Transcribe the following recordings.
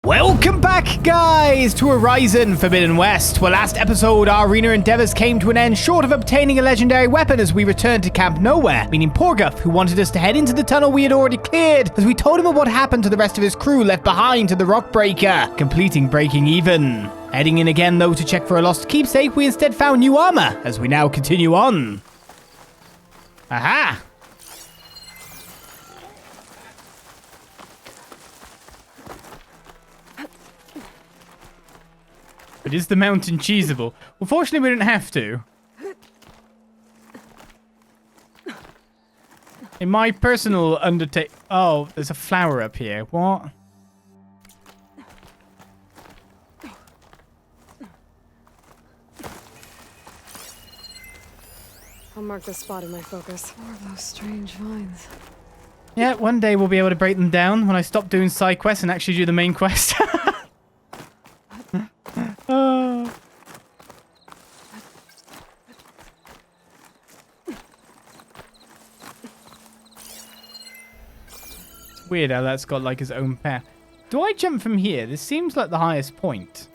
Welcome back, guys, to Horizon Forbidden West, where last episode our arena endeavors came to an end short of obtaining a legendary weapon as we returned to Camp Nowhere, meaning Porguff, who wanted us to head into the tunnel we had already cleared, as we told him of what happened to the rest of his crew left behind to the Rock Breaker, completing breaking even. Heading in again, though, to check for a lost keepsake, we instead found new armor, as we now continue on. Aha! But is the mountain cheesable? Well, fortunately, we didn't have to. In my personal undertake... Oh, there's a flower up here. What? I'll mark this spot in my focus. More of those strange vines. Yeah, one day we'll be able to break them down when I stop doing side quests and actually do the main quest. Oh. It's weird how that's got like his own path. Do I jump from here? This seems like the highest point.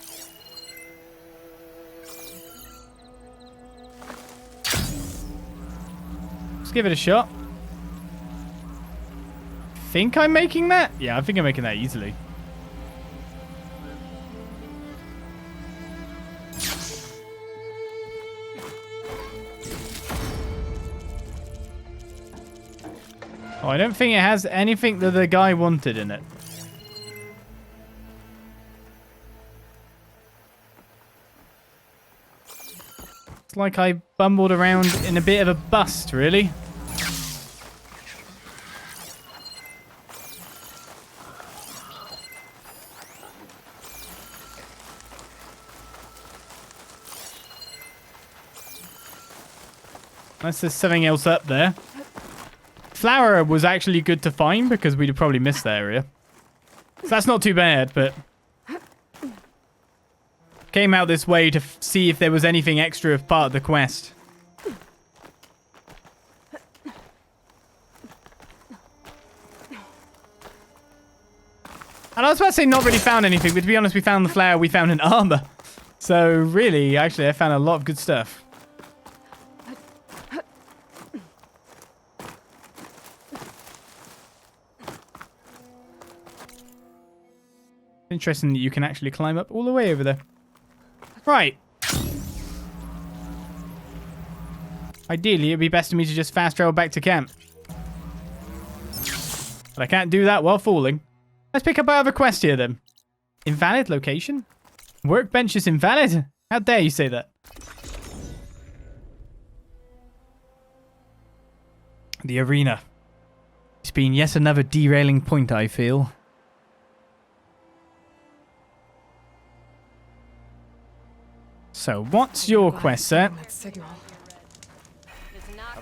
Let's give it a shot. Think I'm making that? Yeah, I think I'm making that easily. Oh, I don't think it has anything that the guy wanted in it. It's like I bumbled around in a bit of a bust, really. Unless there's something else up there. Flower was actually good to find because we'd have probably missed the area. So that's not too bad, but... Came out this way to see if there was anything extra as part of the quest. And I was about to say not really found anything, but to be honest, we found the flower, we found an armor. So really, actually, I found a lot of good stuff. Interesting that you can actually climb up all the way over there. Right. Ideally, it'd be best for me to just fast travel back to camp. But I can't do that while falling. Let's pick up our other quest here, then. Invalid location? Workbench is invalid? How dare you say that? The arena. It's been yet another derailing point, I feel. So, what's your quest, sir? Have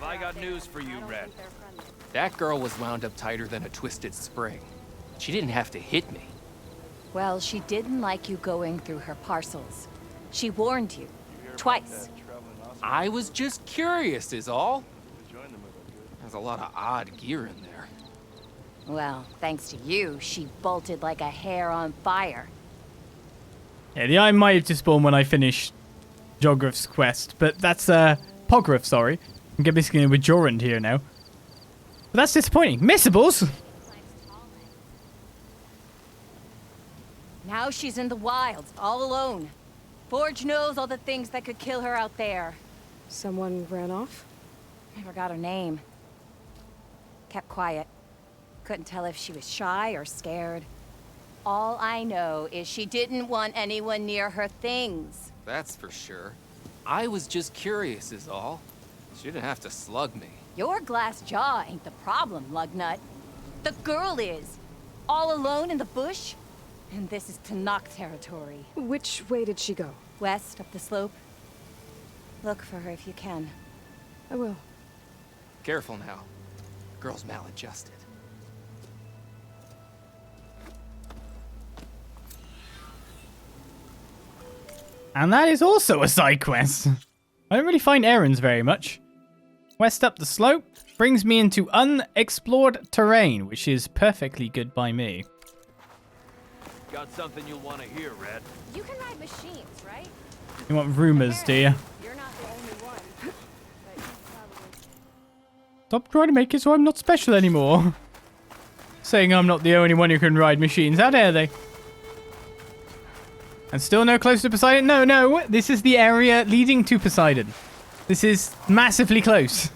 I got news for you, Red? That girl was wound up tighter than a twisted spring. She didn't have to hit me. Well, she didn't like you going through her parcels. She warned you. Twice. I was just curious, is all. There's a lot of odd gear in there. Well, thanks to you, she bolted like a hair on fire. Yeah, the eye might have just spawned when I finished Jogrif's quest, but that's, Pogrif, sorry. I'm basically with Jorund here now. But that's disappointing. Missables! Now she's in the wilds, all alone. Forge knows all the things that could kill her out there. Someone ran off? I forgot her name. Kept quiet. Couldn't tell if she was shy or scared. All I know is she didn't want anyone near her things. That's for sure. I was just curious, is all. She didn't have to slug me. Your glass jaw ain't the problem, Lugnut. The girl is. All alone in the bush. And this is Tanakh territory. Which way did she go? West, up the slope. Look for her if you can. I will. Careful now. Girl's maladjusted. And that is also a side quest. I don't really find errands very much. West up the slope brings me into unexplored terrain, which is perfectly good by me. Got something you'll want to hear, Red. You can ride machines, right? You want rumors, do you? You're not the only one. But you probably... Stop trying to make it so I'm not special anymore. Saying I'm not the only one who can ride machines. How dare they? And still no close to Poseidon? No. This is the area leading to Poseidon. This is massively close.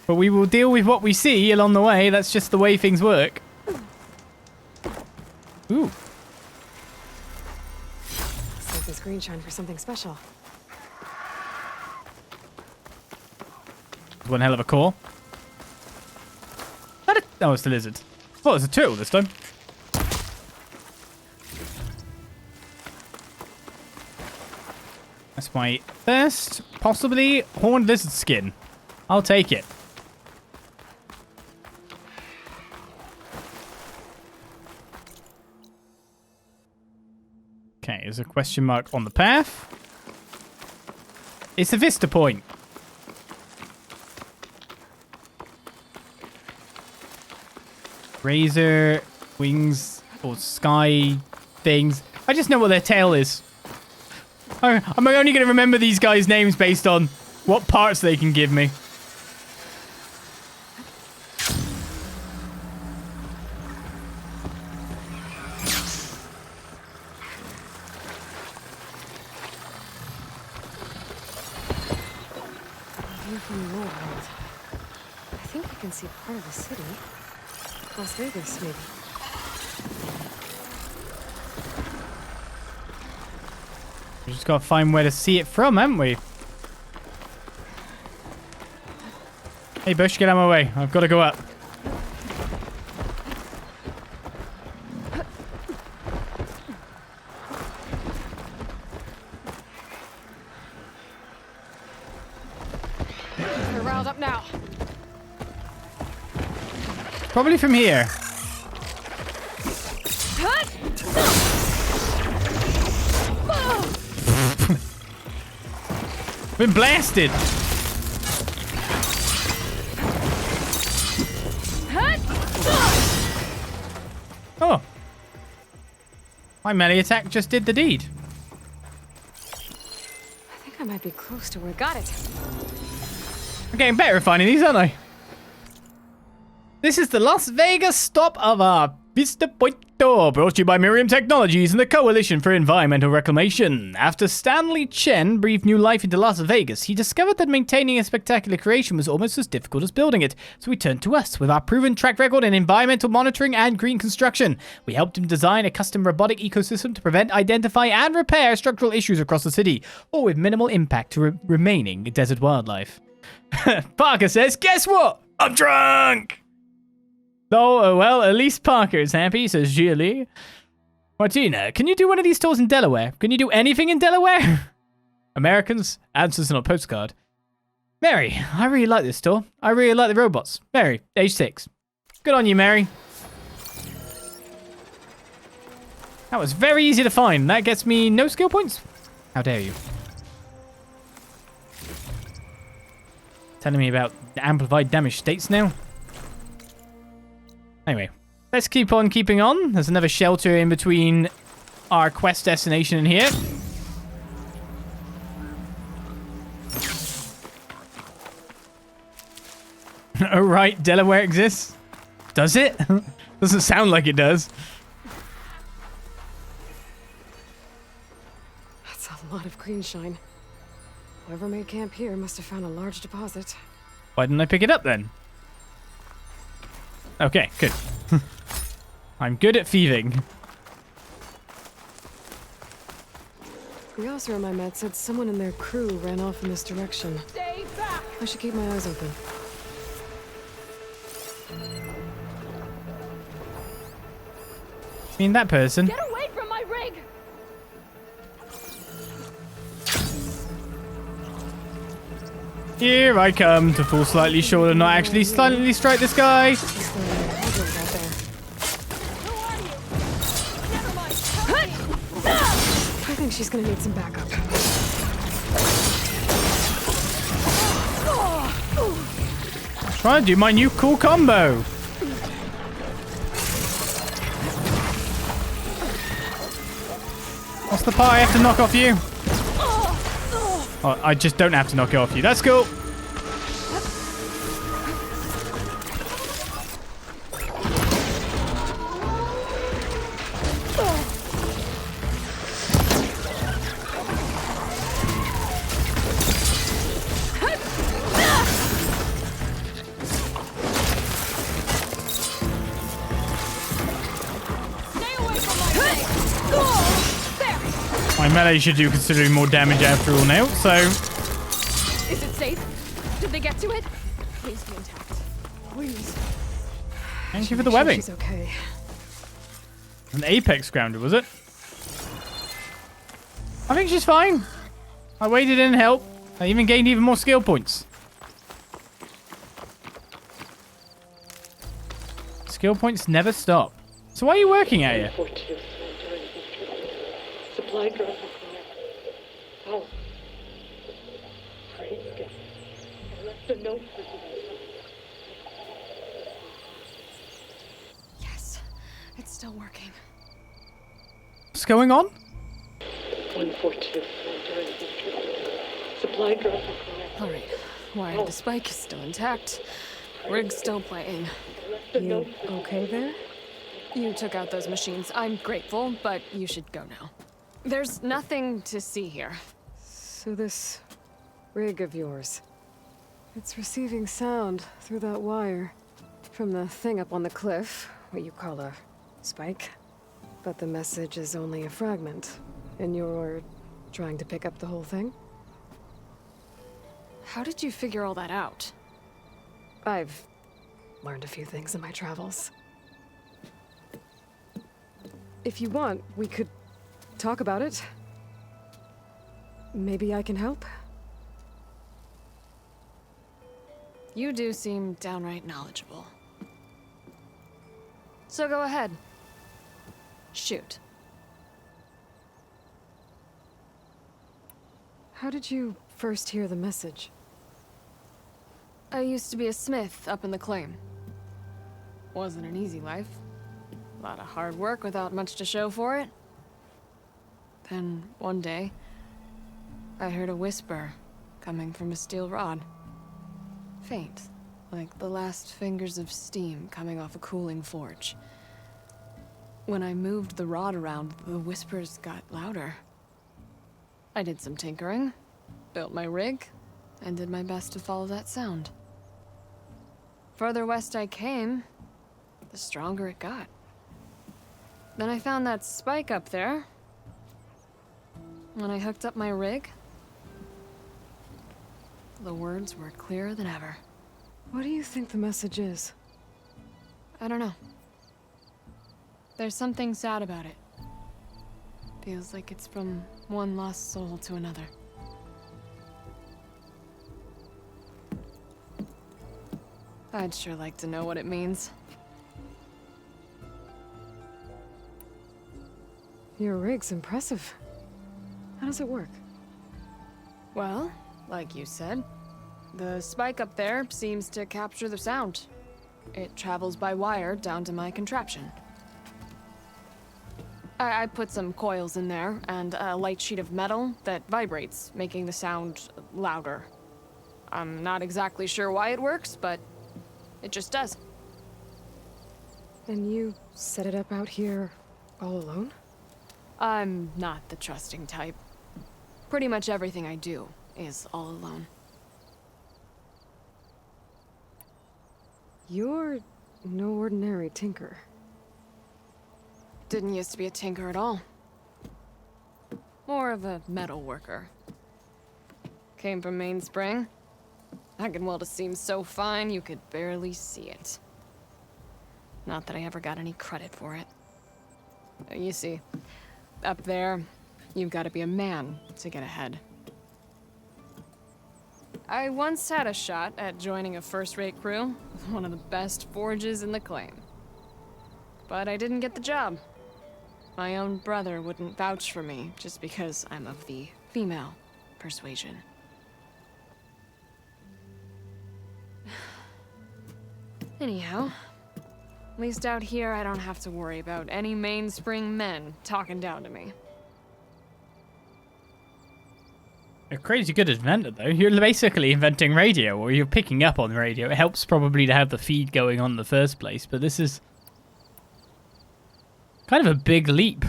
But we will deal with what we see along the way. That's just the way things work. Ooh. Save this green shine for something special. One hell of a core. Oh, it's the lizard. I thought it was a turtle this time. That's my first, possibly, horned lizard skin. I'll take it. Okay, there's a question mark on the path. It's a vista point. Razor, wings, or sky things. I just know what their tail is. I'm only going to remember these guys' names based on what parts they can give me. View from the world. I think I can see part of the city. Las Vegas, maybe. We just got to find where to see it from, haven't we? Hey, Bush, get out of my way. I've got to go up. They're riled up now. Probably from here. Been blasted. Oh. My melee attack just did the deed. I think I might be close to where. Got it. I'm getting better at finding these, aren't I? This is the Las Vegas stop of our Vista Point Tour, brought to you by Miriam Technologies and the Coalition for Environmental Reclamation. After Stanley Chen breathed new life into Las Vegas, he discovered that maintaining a spectacular creation was almost as difficult as building it. So he turned to us with our proven track record in environmental monitoring and green construction. We helped him design a custom robotic ecosystem to prevent, identify, and repair structural issues across the city, all with minimal impact to remaining desert wildlife. Parker says, guess what? I'm drunk! Oh, well, at least Parker's happy, says Julie. Martina, can you do one of these tours in Delaware? Can you do anything in Delaware? Americans, answers on a postcard. Mary, I really like this tour. I really like the robots. Mary, age 6. Good on you, Mary. That was very easy to find. That gets me no skill points. How dare you? Telling me about the amplified damage states now. Anyway, let's keep on keeping on. There's another shelter in between our quest destination and here. Oh, right, Delaware exists. Does it? Doesn't sound like it does. That's a lot of green shine. Whoever made camp here must have found a large deposit. Why didn't I pick it up then? Okay, good. I'm good at thieving. The Oseram I met said someone in their crew ran off in this direction. Stay back! I should keep my eyes open. I mean, that person. Get away from my rig! Here I come to fall slightly short and not actually silently strike this guy. He's throwing a hydrant out there. Who are you? Never mind. I think she's gonna need some backup. Trying to do my new cool combo. What's the part I have to knock off you? Oh, I just don't have to knock it off you. That's cool. My melee should do considerably more damage after all now, so... Is it safe? Did they get to it? Please be intact. Please. Thank you for the webbing. She's okay. An apex grounder, was it? I think she's fine. I waited in help. I even gained even more skill points. Skill points never stop. So why are you working at you? Supply drop required. How? I left a note for you. Yes, it's still working. What's going on? 142. Supply drop required. All right. Wire the spike is still intact. Rig's still playing. You okay there? You took out those machines. I'm grateful, but you should go now. There's nothing to see here. So this rig of yours, it's receiving sound through that wire from the thing up on the cliff, what you call a spike. But the message is only a fragment, and you're trying to pick up the whole thing? How did you figure all that out? I've learned a few things in my travels. If you want, we could talk about it. Maybe I can help? You do seem downright knowledgeable. So go ahead. Shoot. How did you first hear the message? I used to be a smith up in the claim. Wasn't an easy life. A lot of hard work without much to show for it. Then, one day, I heard a whisper coming from a steel rod. Faint, like the last fingers of steam coming off a cooling forge. When I moved the rod around, the whispers got louder. I did some tinkering, built my rig, and did my best to follow that sound. Further west I came, the stronger it got. Then I found that spike up there. When I hooked up my rig, the words were clearer than ever. What do you think the message is? I don't know. There's something sad about it. Feels like it's from one lost soul to another. I'd sure like to know what it means. Your rig's impressive. How does it work? Well, like you said, the spike up there seems to capture the sound. It travels by wire down to my contraption. I put some coils in there and a light sheet of metal that vibrates, making the sound louder. I'm not exactly sure why it works, but it just does. And you set it up out here all alone? I'm not the trusting type. Pretty much everything I do is all alone. You're no ordinary tinker. Didn't used to be a tinker at all. More of a metal worker. Came from Mainspring. I can weld a seam so fine you could barely see it. Not that I ever got any credit for it. You see, up there, you've got to be a man to get ahead. I once had a shot at joining a first-rate crew with one of the best forges in the claim. But I didn't get the job. My own brother wouldn't vouch for me just because I'm of the female persuasion. Anyhow, at least out here I don't have to worry about any mainspring men talking down to me. A crazy good inventor, though. You're basically inventing radio, or you're picking up on radio. It helps probably to have the feed going on in the first place, but this is kind of a big leap.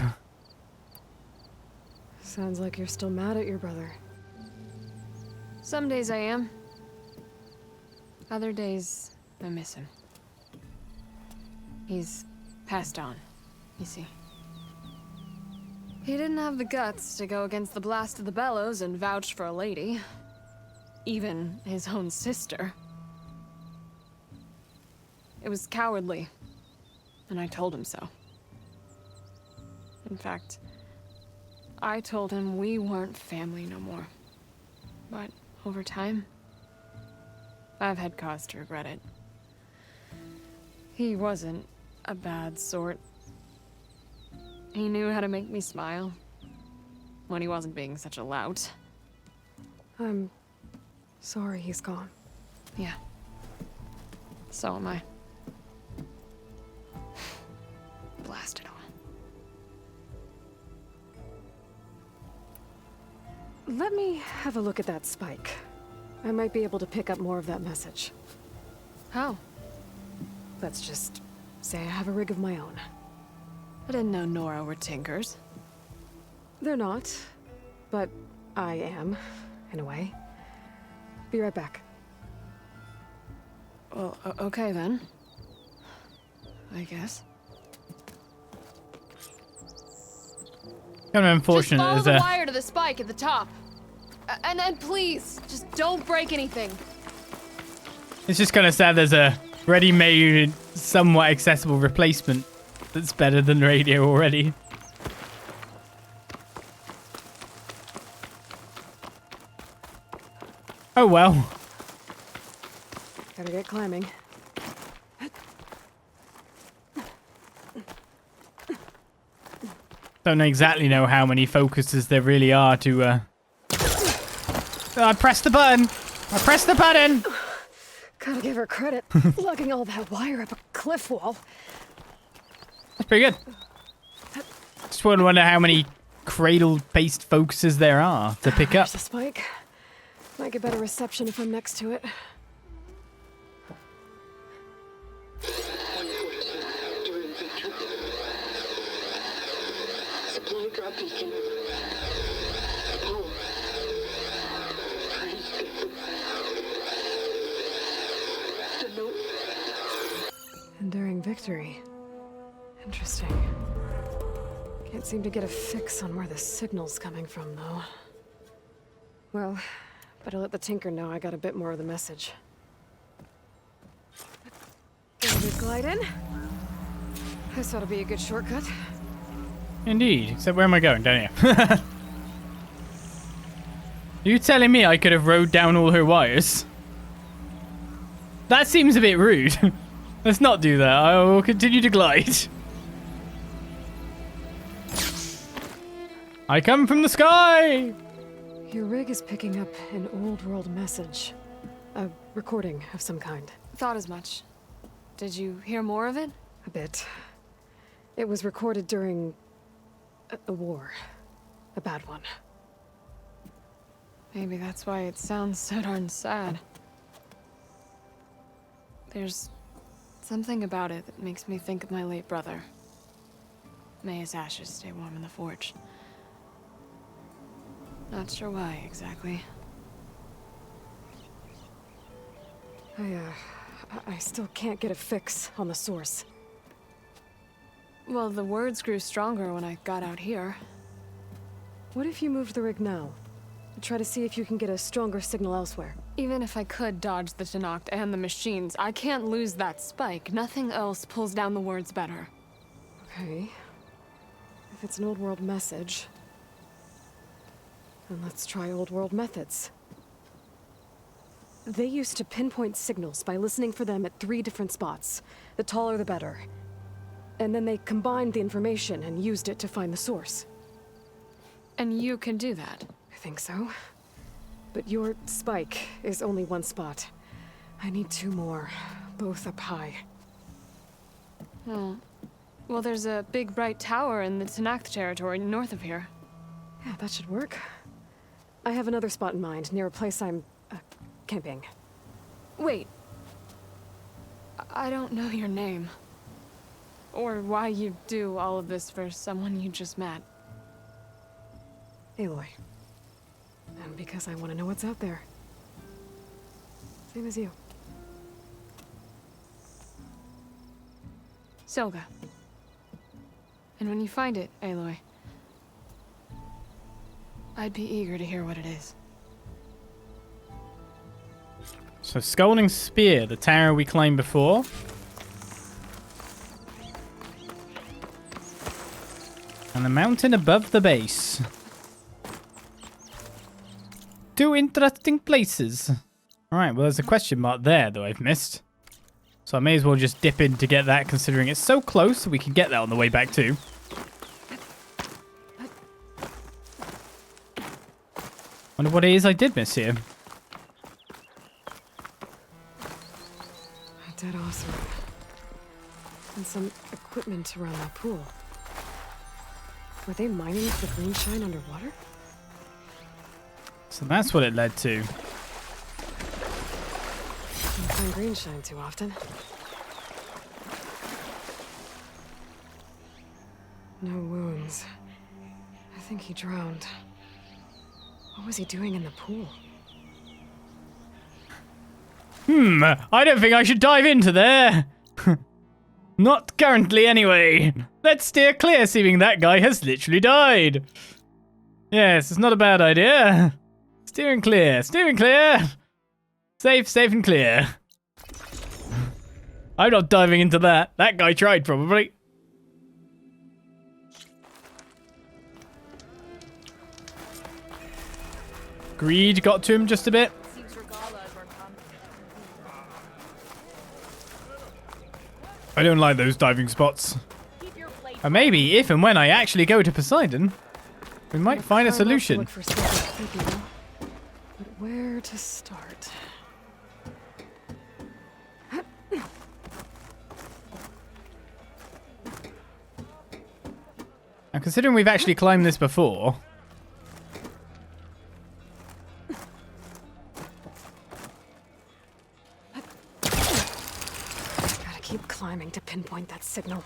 Sounds like you're still mad at your brother. Some days I am. Other days, I miss him. He's passed on, you see. He didn't have the guts to go against the blast of the bellows and vouch for a lady. Even his own sister. It was cowardly, and I told him so. In fact, I told him we weren't family no more. But over time, I've had cause to regret it. He wasn't a bad sort. He knew how to make me smile when he wasn't being such a lout. I'm sorry he's gone. Yeah. So am I. Blast it all. Let me have a look at that spike. I might be able to pick up more of that message. How? Let's just say I have a rig of my own. I didn't know Nora were tinkers. They're not, but I am, in a way. Be right back. Well, okay then. I guess. Kind of unfortunate. Just follow the wire to the spike at the top. And then please, just don't break anything. It's just kind of sad there's a ready-made, somewhat accessible replacement that's better than radio already. Oh well. Gotta get climbing. Don't exactly know how many focuses there really are to, I pressed the button! I pressed the button! Gotta give her credit. Lugging all that wire up a cliff wall. That's pretty good. Just wonder how many cradle-based focuses there are to pick up. There's a spike. Might get better reception if I'm next to it. Supply drop beacon. Power. The note. Enduring victory. Interesting. Can't seem to get a fix on where the signal's coming from, though. Well, better let the Tinker know I got a bit more of the message. Ready to glide in? This ought to be a good shortcut. Indeed, except where am I going? Down here. You telling me I could have rode down all her wires? That seems a bit rude. Let's not do that. I will continue to glide. I come from the sky! Your rig is picking up an old world message. A recording of some kind. Thought as much. Did you hear more of it? A bit. It was recorded during a war. A bad one. Maybe that's why it sounds so darn sad. There's something about it that makes me think of my late brother. May his ashes stay warm in the forge. Not sure why, exactly. I still can't get a fix on the source. Well, the words grew stronger when I got out here. What if you moved the rig now? Try to see if you can get a stronger signal elsewhere. Even if I could dodge the Tenakth and the machines, I can't lose that spike. Nothing else pulls down the words better. Okay. If it's an old world message, then let's try old world methods. They used to pinpoint signals by listening for them at 3 different spots. The taller the better. And then they combined the information and used it to find the source. And you can do that? I think so. But your spike is only 1 spot. I need 2 more, both up high. Oh. Well, there's a big bright tower in the Tenakth territory north of here. Yeah, that should work. I have another spot in mind, near a place I'm, camping. Wait. I don't know your name. Or why you do all of this for someone you just met. Aloy. And because I want to know what's out there. Same as you. Silga. And when you find it, Aloy, I'd be eager to hear what it is. So, Scalding Spear, the tower we climbed before. And the mountain above the base. Two interesting places. Alright, well, there's a question mark there that I've missed. So I may as well just dip in to get that, considering it's so close, so we can get that on the way back too. Wonder what it is I did miss here. A dead Oseram. And some equipment around that pool. Were they mining for green shine underwater? So that's what it led to. Don't find green shine too often. No wounds. I think he drowned. What was he doing in the pool? I don't think I should dive into there. Not currently, anyway. Let's steer clear, seeing that guy has literally died. Yes, it's not a bad idea. Steering clear, steering clear. Safe, safe and clear. I'm not diving into that. That guy tried, probably. Greed got to him just a bit. I don't like those diving spots. And maybe if and when I actually go to Poseidon, we might find a solution. Look for people, but where to start? Now, considering we've actually climbed this before, Gotta keep climbing to pinpoint that signal.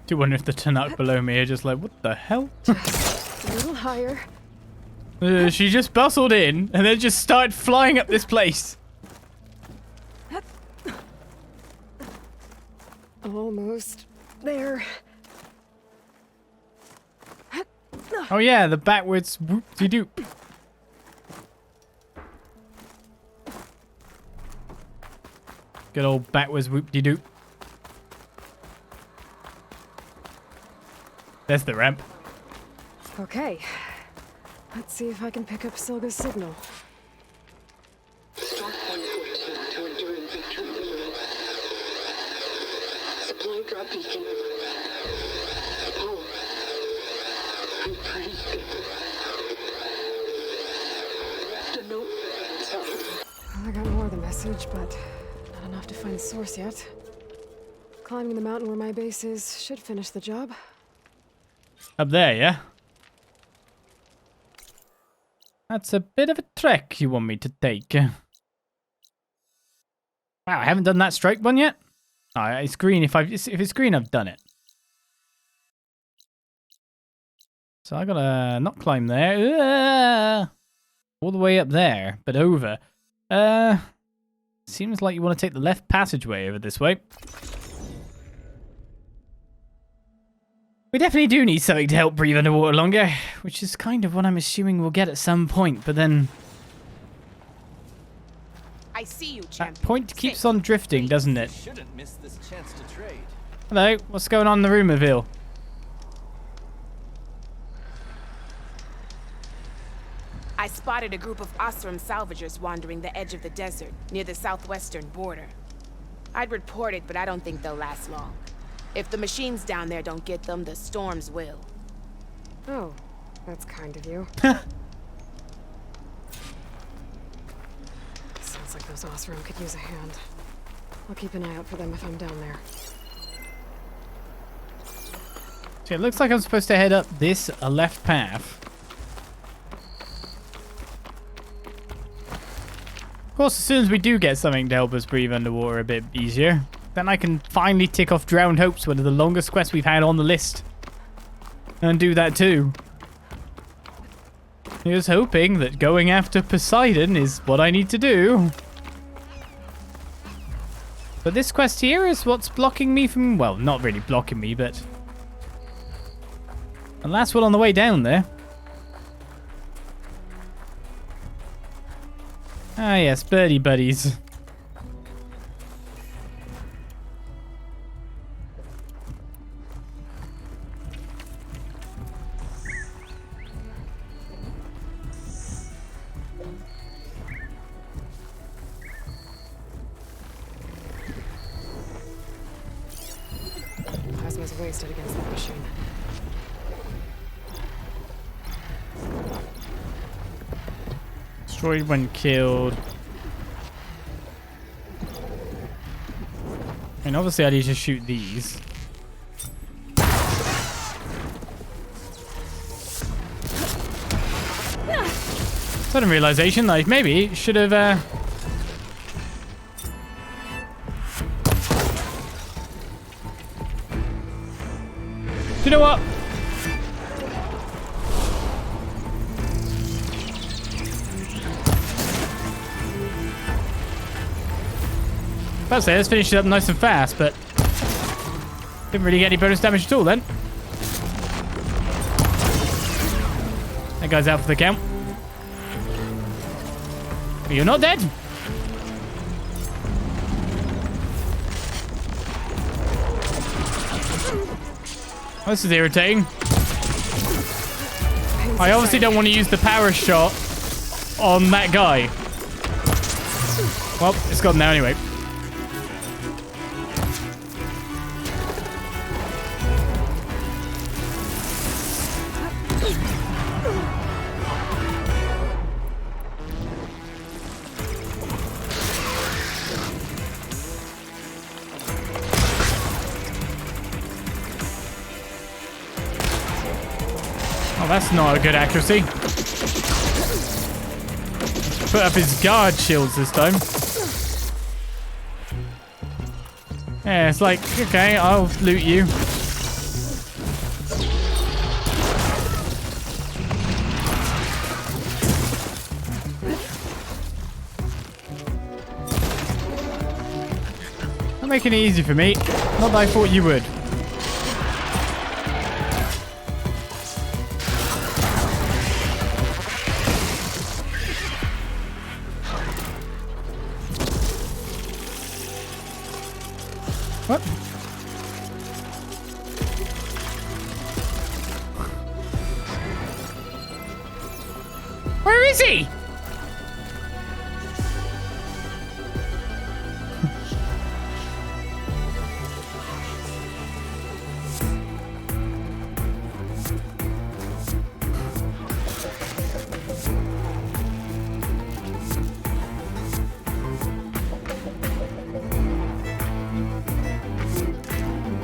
do wonder if the Tanakh below me are just like, what the hell? Just a little higher. She just bustled in and then just started flying up this place. Almost there. Oh yeah, the backwards whoop-de-doop. Good old backwards whoop-de-doop. There's the ramp. Okay. Let's see if I can pick up Silga's signal. Start 114 to enduring victory. Supply drop beacon. Power. I'm pretty good. The note. Well, I got more of the message, but not enough to find the source yet. Climbing the mountain where my base is should finish the job. Up there, yeah? That's a bit of a trek you want me to take. Wow, I haven't done that strike one yet. Oh, it's green. If it's green, I've done it. So I gotta not climb there. All the way up there, but over. Seems like you want to take the left passageway over this way. We definitely do need something to help breathe underwater longer, which is kind of what I'm assuming we'll get at some point, but then I see you, that champion. point keeps on drifting, doesn't it? Shouldn't miss this chance to trade. Hello, what's going on in the room reveal? I spotted a group of Oseram salvagers wandering the edge of the desert, near the southwestern border. I'd report it, but I don't think they'll last long. If the machines down there don't get them, the storms will. Oh, that's kind of you. Sounds like those Oseram could use a hand. I'll keep an eye out for them if I'm down there. So it looks like I'm supposed to head up this left path. Of course, as soon as we do get something to help us breathe underwater a bit easier, then I can finally tick off Drowned Hopes, one of the longest quests we've had on the list. And do that too. Here's hoping that going after Poseidon is what I need to do. But this quest here is what's blocking me from... Well, not really blocking me, but... The last one on the way down there. Ah yes, birdie buddies. Plasma's wasted against that machine. Destroyed when killed. I mean, obviously I need to shoot these. Sudden realization, like, maybe should have, Do you know what? I'd say let's finish it up nice and fast, but didn't really get any bonus damage at all then. That guy's out for the count. But you're not dead. This is irritating. I obviously don't want to use the power shot on that guy. Well, it's gone now anyway. Oh, that's not a good accuracy. Put up his guard shields this time. Yeah, it's like, okay, I'll loot you. Not making it easy for me. Not that I thought you would. What? Where is he?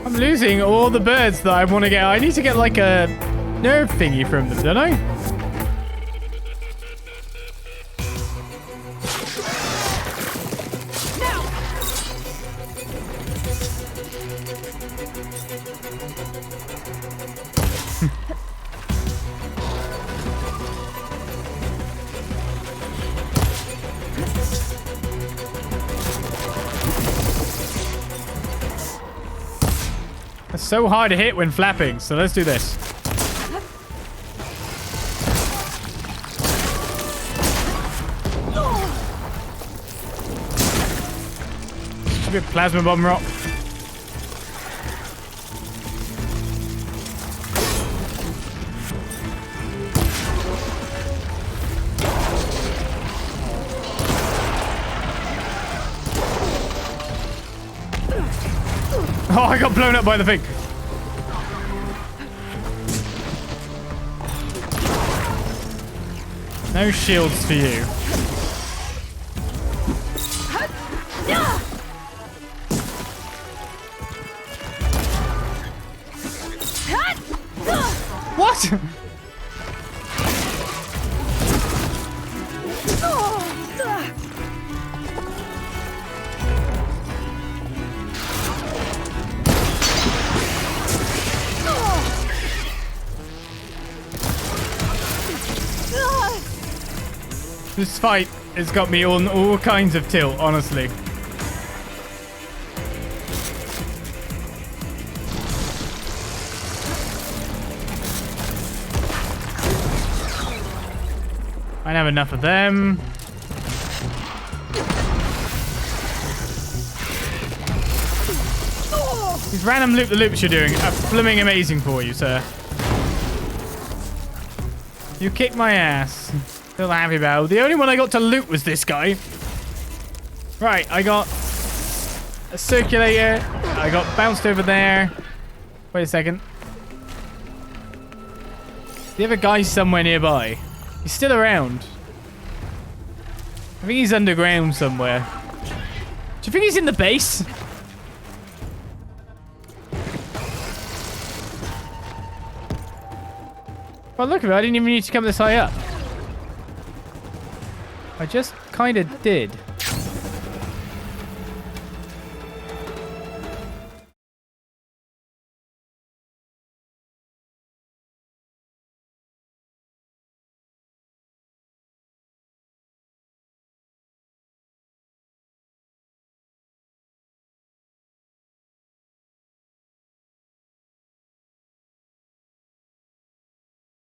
I'm losing all the birds that I want to get. I need to get like a nerve thingy from them, don't I? It's so hard to hit when flapping, so let's do this. Should be a plasma bomb rock. Oh, I got blown up by the thing. No shields for you. What? This fight has got me on all kinds of tilt, honestly. I don't have enough of them. These random loop-the-loops you're doing are blooming amazing for you, sir. You kicked my ass. Still happy about it. The only one I got to loot was this guy. Right, I got a circulator. I got bounced over there. Wait a second. The other guy's somewhere nearby. He's still around. I think he's underground somewhere. Do you think he's in the base? Well, look at it. I didn't even need to come this high up. I just kind of did.